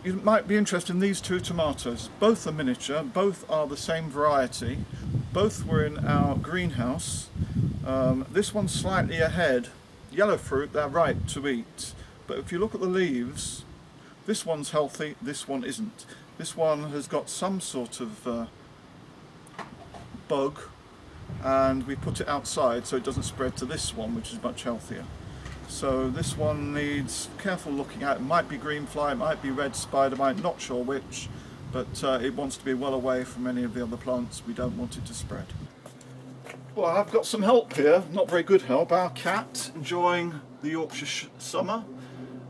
you might be interested in these two tomatoes. Both are miniature, both are the same variety, both were in our greenhouse. This one's slightly ahead. Yellow fruit, they're ripe to eat, but if you look at the leaves, this one's healthy, this one isn't. This one has got some sort of bug, and we put it outside so it doesn't spread to this one, which is much healthier. So this one needs careful looking at. It might be green fly, it might be red spider mite, not sure which, but it wants to be well away from any of the other plants. We don't want it to spread. Well, I've got some help here, not very good help. Our cat enjoying the Yorkshire summer,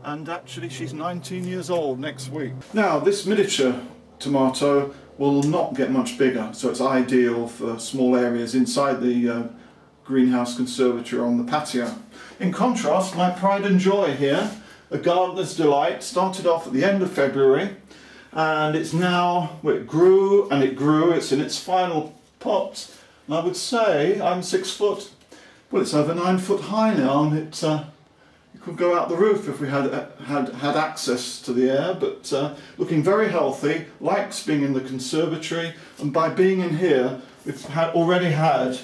and actually she's 19 years old next week. Now this miniature tomato will not get much bigger, so it's ideal for small areas inside the greenhouse conservatory on the patio. In contrast, my pride and joy here, a gardener's delight, started off at the end of February, and it's now, well, it grew and it grew, it's in its final pot, and I would say I'm 6 foot, well, it's over 9 foot high now, and it could go out the roof if we had access to the air, but looking very healthy, likes being in the conservatory, and by being in here we've already had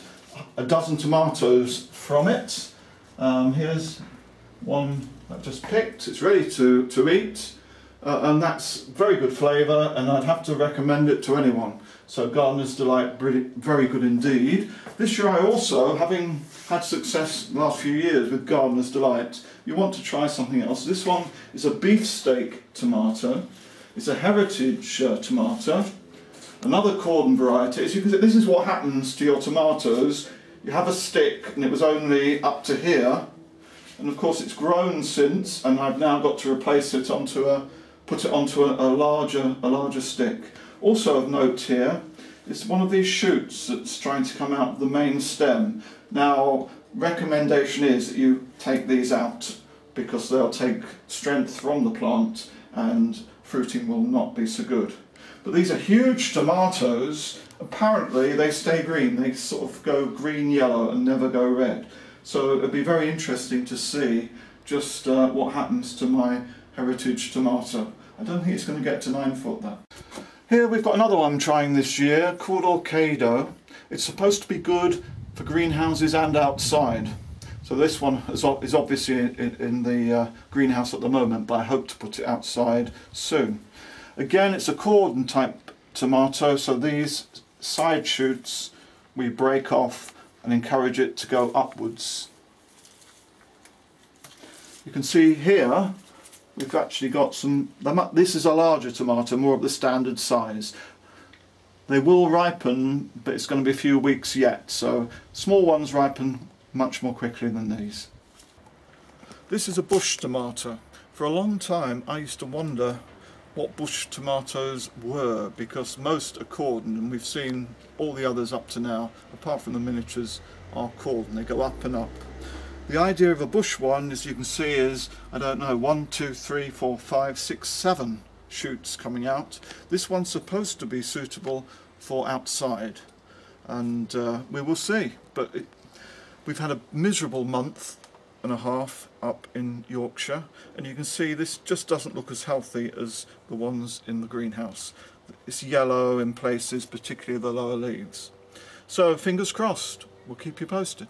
a dozen tomatoes from it. Here's one I've just picked, it's ready to eat, and that's very good flavour, and I'd have to recommend it to anyone. So Gardener's Delight, very good indeed. This year I also, having had success the last few years with Gardener's Delight, you want to try something else. This one is a beefsteak tomato. It's a heritage tomato, another cordon variety. As you can see, this is what happens to your tomatoes. You have a stick and it was only up to here, and of course it's grown since, and I've now got to replace it put it onto a larger stick. Also of note here is one of these shoots that's trying to come out of the main stem. Now, recommendation is that you take these out because they'll take strength from the plant and fruiting will not be so good. But these are huge tomatoes. Apparently they stay green, they sort of go green-yellow and never go red. So it'd be very interesting to see just what happens to my heritage tomato. I don't think it's going to get to 9 foot though. Here we've got another one I'm trying this year called Orcado. It's supposed to be good for greenhouses and outside. So this one is obviously in the greenhouse at the moment, but I hope to put it outside soon. Again, it's a cordon type tomato, so these side shoots we break off and encourage it to go upwards. You can see here we've actually got some, this is a larger tomato, more of the standard size. They will ripen, but it's going to be a few weeks yet, so small ones ripen much more quickly than these. This is a bush tomato. For a long time I used to wonder what bush tomatoes were, because most are cordon, and we've seen all the others up to now, apart from the miniatures, are cordon. They go up and up. The idea of a bush one, as you can see, is, I don't know, 1, 2, 3, 4, 5, 6, 7 shoots coming out. This one's supposed to be suitable for outside, and we will see. But we've had a miserable month and a half up in Yorkshire, and you can see this just doesn't look as healthy as the ones in the greenhouse. It's yellow in places, particularly the lower leaves. So fingers crossed, we'll keep you posted.